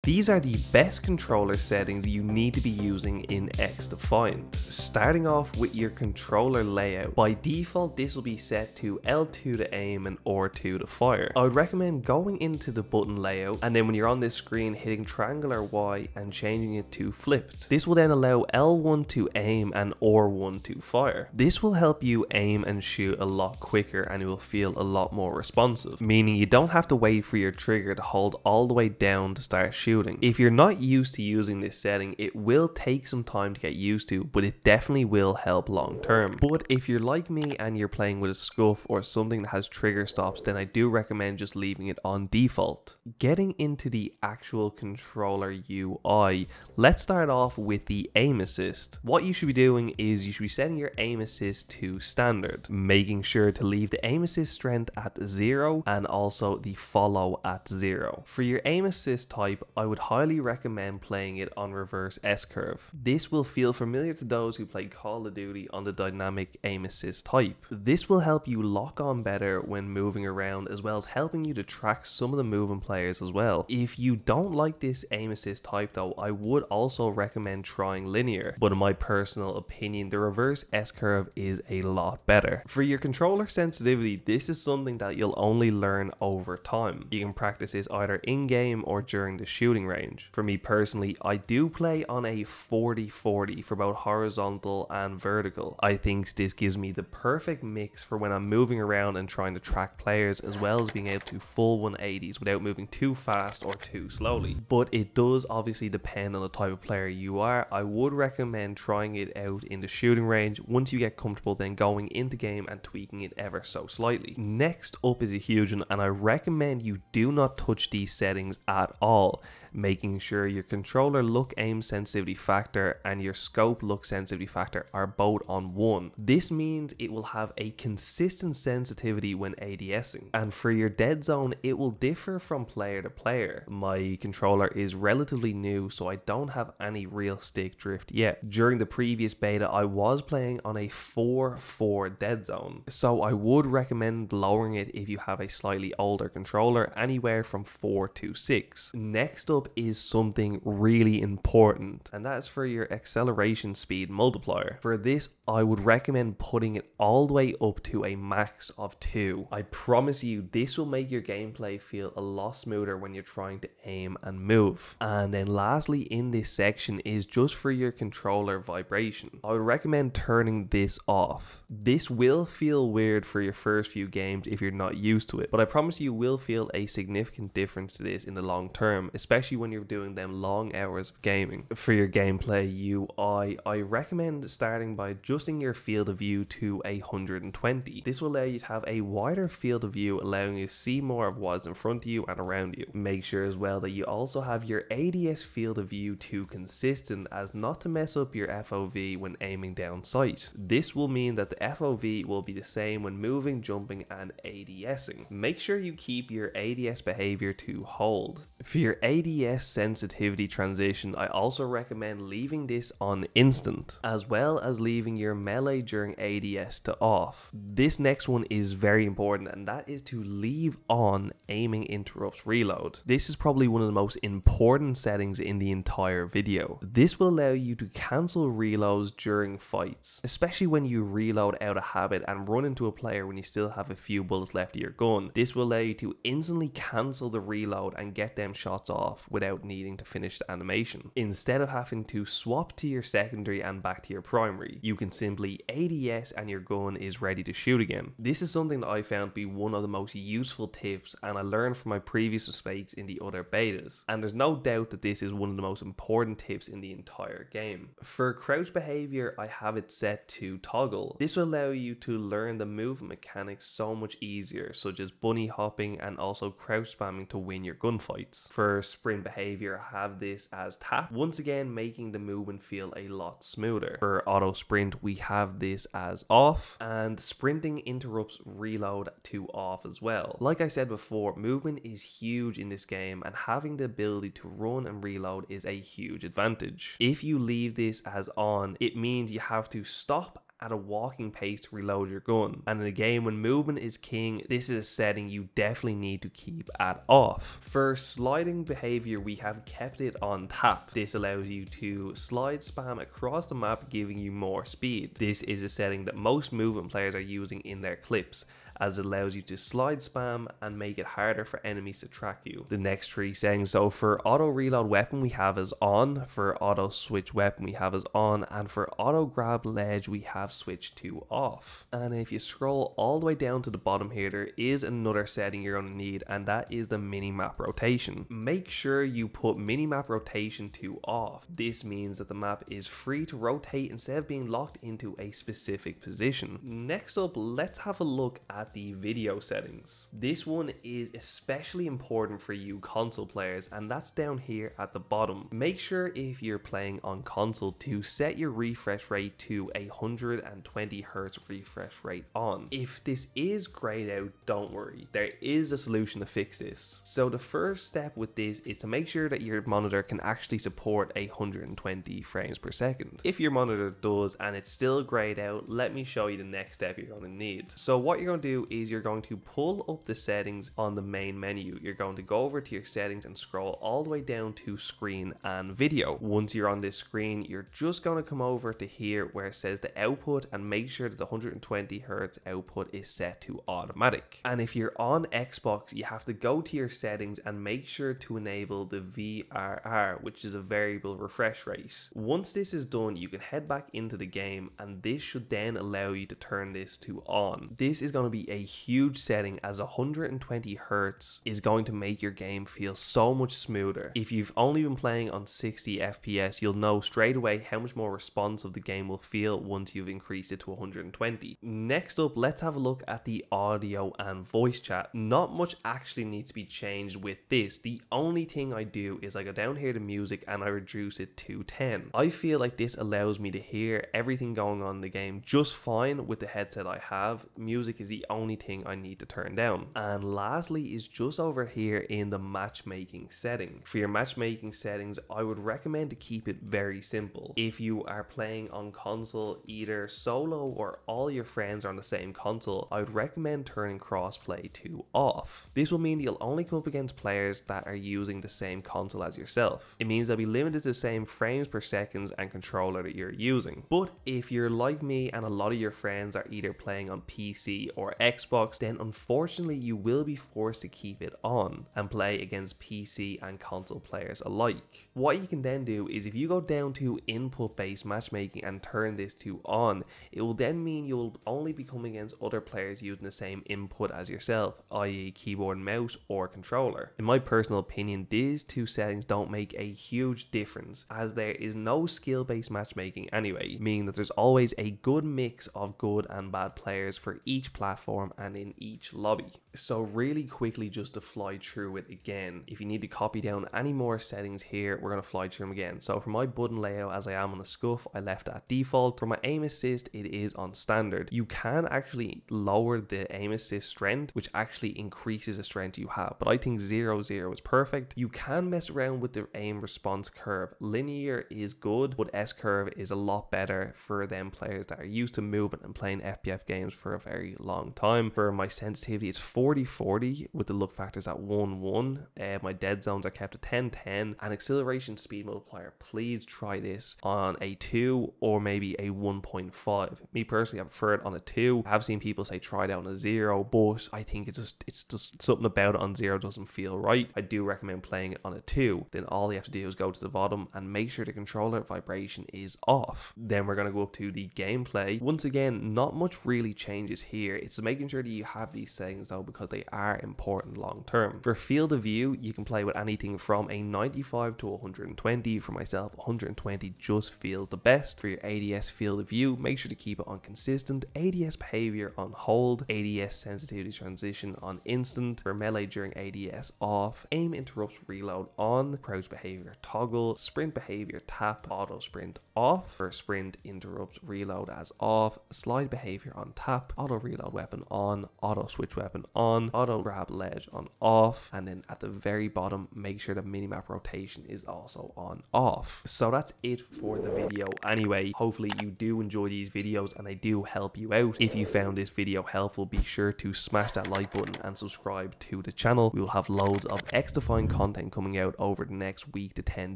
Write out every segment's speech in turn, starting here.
These are the best controller settings you need to be using in XDefiant. Starting off with your controller layout. By default, this will be set to L2 to aim and R2 to fire. I would recommend going into the button layout, and then when you're on this screen, hitting triangle or Y and changing it to flipped. This will then allow L1 to aim and R1 to fire. This will help you aim and shoot a lot quicker, and it will feel a lot more responsive, meaning you don't have to wait for your trigger to hold all the way down to start shooting. If you're not used to using this setting, it will take some time to get used to, but it definitely will help long term. But if you're like me and you're playing with a scuff or something that has trigger stops, then I do recommend just leaving it on default. Getting into the actual controller UI, let's start off with the aim assist. What you should be doing is you should be setting your aim assist to standard, making sure to leave the aim assist strength at 0 and also the follow at 0. For your aim assist type, I would highly recommend playing it on reverse S-curve. This will feel familiar to those who play Call of Duty on the dynamic aim assist type. This will help you lock on better when moving around, as well as helping you to track some of the moving players as well. If you don't like this aim assist type though, I would also recommend trying linear, but in my personal opinion, the reverse S-curve is a lot better. For your controller sensitivity, this is something that you'll only learn over time. You can practice this either in-game or during the shooting range. For me personally, I do play on a 40-40 for both horizontal and vertical. I think this gives me the perfect mix for when I'm moving around and trying to track players, as well as being able to full 180s without moving too fast or too slowly. But it does obviously depend on the type of player you are. I would recommend trying it out in the shooting range. Once you get comfortable, then going into game and tweaking it ever so slightly. Next up is a huge one, and I recommend you do not touch these settings at all, making sure your controller look aim sensitivity factor and your scope look sensitivity factor are both on 1. This means it will have a consistent sensitivity when ADSing, and for your dead zone it will differ from player to player. My controller is relatively new, so I don't have any real stick drift yet. During the previous beta I was playing on a 4-4 dead zone, so I would recommend lowering it if you have a slightly older controller, anywhere from 4 to 6. Next up is something really important, and that's for your acceleration speed multiplier. For this, I would recommend putting it all the way up to a max of 2. I promise you, this will make your gameplay feel a lot smoother when you're trying to aim and move. And then lastly in this section is just for your controller vibration. I would recommend turning this off. This will feel weird for your first few games if you're not used to it, but I promise you will feel a significant difference to this in the long term, especially when you're doing them long hours of gaming. For your gameplay UI, I recommend starting by adjusting your field of view to 120. This will allow you to have a wider field of view, allowing you to see more of what's in front of you and around you. Make sure as well that you also have your ADS field of view to consistent, as not to mess up your FOV when aiming down sight. This will mean that the FOV will be the same when moving, jumping and ADSing. Make sure you keep your ADS behavior to hold. For your ADS sensitivity transition, I also recommend leaving this on instant, as well as leaving your melee during ADS to off. This next one is very important, and that is to leave on aiming interrupts reload. This is probably one of the most important settings in the entire video. This will allow you to cancel reloads during fights, especially when you reload out of habit and run into a player when you still have a few bullets left of your gun. This will allow you to instantly cancel the reload and get them shots off without needing to finish the animation. Instead of having to swap to your secondary and back to your primary, you can simply ADS and your gun is ready to shoot again. This is something that I found to be one of the most useful tips, and I learned from my previous mistakes in the other betas, and there's no doubt that this is one of the most important tips in the entire game. For crouch behavior, I have it set to toggle. This will allow you to learn the movement mechanics so much easier, such as bunny hopping and also crouch spamming to win your gunfights. For sprint behavior, I have this as tap, once again making the movement feel a lot smoother. For auto sprint, we have this as off, and sprinting interrupts reload to off as well. Like I said before, movement is huge in this game, and having the ability to run and reload is a huge advantage. If you leave this as on, it means you have to stop at a walking pace to reload your gun. And in a game when movement is king, this is a setting you definitely need to keep at off. For sliding behavior, we have kept it on tap. This allows you to slide spam across the map, giving you more speed. This is a setting that most movement players are using in their clips, as it allows you to slide spam and make it harder for enemies to track you. The next three settings, so for auto reload weapon we have as on, for auto switch weapon we have as on, and for auto grab ledge we have switched to off. And if you scroll all the way down to the bottom here, there is another setting you're going to need, and that is the minimap rotation. Make sure you put minimap rotation to off. This means that the map is free to rotate instead of being locked into a specific position. Next up, let's have a look at the video settings. This one is especially important for you console players, and that's down here at the bottom. Make sure if you're playing on console to set your refresh rate to 120 Hz refresh rate on. If this is grayed out, don't worry, there is a solution to fix this. So the first step with this is to make sure that your monitor can actually support 120 frames per second. If your monitor does and it's still grayed out, let me show you the next step you're going to need. So what you're going to do is you're going to pull up the settings on the main menu. You're going to go over to your settings and scroll all the way down to screen and video. Once you're on this screen, you're just going to come over to here where it says the output and make sure that the 120 Hz output is set to automatic. And if you're on Xbox, you have to go to your settings and make sure to enable the VRR, which is a variable refresh rate. Once this is done, you can head back into the game, and this should then allow you to turn this to on. This is going to be a huge setting, as 120 Hz is going to make your game feel so much smoother. If you've only been playing on 60 FPS, you'll know straight away how much more responsive the game will feel once you've increased it to 120. Next up, let's have a look at the audio and voice chat. Not much actually needs to be changed with this. The only thing I do is I go down here to music and I reduce it to 10. I feel like this allows me to hear everything going on in the game just fine with the headset I have. Music is the only thing I need to turn down. And lastly is just over here in the matchmaking setting. For your matchmaking settings, I would recommend to keep it very simple. If you are playing on console, either solo or all your friends are on the same console, I would recommend turning crossplay to off. This will mean you'll only come up against players that are using the same console as yourself. It means they'll be limited to the same frames per second and controller that you're using. But if you're like me and a lot of your friends are either playing on PC or Xbox, then unfortunately you will be forced to keep it on and play against PC and console players alike. What you can then do is if you go down to input based matchmaking and turn this to on, it will then mean you'll only be coming against other players using the same input as yourself, i.e. keyboard and mouse or controller. In my personal opinion, these two settings don't make a huge difference, as there is no skill based matchmaking anyway, meaning that there's always a good mix of good and bad players for each platform and in each lobby. So really quickly, just to fly through it again, if you need to copy down any more settings here, we're going to fly through them again. So for my button layout, as I am on a scuff, I left it at default. For my aim assist, it is on standard. You can actually lower the aim assist strength, which actually increases the strength you have, but I think 0-0 is perfect. You can mess around with the aim response curve. Linear is good, but S curve is a lot better for them players that are used to movement and playing FPS games for a very long time. For my sensitivity, it's 40-40 with the look factors at 1-1. My dead zones are kept at 10-10, and acceleration speed multiplier, please try this on a 2 or maybe a 1.5. Me personally, I prefer it on a 2. I have seen people say try it out on a 0, but I think it's just something about it on 0 doesn't feel right. I do recommend playing it on a 2. Then all you have to do is go to the bottom and make sure the controller vibration is off. Then we're going to go up to the gameplay. Once again, not much really changes here. It's making sure that you have these settings though, because they are important long term. For field of view, you can play with anything from a 95 to 120. For myself, 120 just feels the best. For your ADS field of view, make sure to keep it on consistent, ADS behavior on hold, ADS sensitivity transition on instant, for melee during ADS off, aim interrupts reload on, crouch behavior toggle, sprint behavior tap, auto sprint off, for sprint interrupts reload as off, slide behavior on tap, auto reload weapon weapon on, auto switch weapon on, auto grab ledge on off, and then at the very bottom make sure the minimap rotation is also on off. So that's it for the video anyway. Hopefully you do enjoy these videos and they do help you out. If you found this video helpful, be sure to smash that like button and subscribe to the channel. We will have loads of XDefiant content coming out over the next week to 10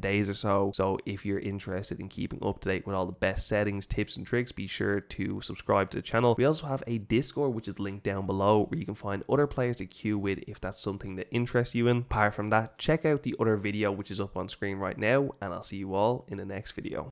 days or so. So if you're interested in keeping up to date with all the best settings, tips and tricks, be sure to subscribe to the channel. We also have a Discord which is linked down below where you can find other players to queue with if that's something that interests you in. Apart from that, check out the other video which is up on screen right now, and I'll see you all in the next video.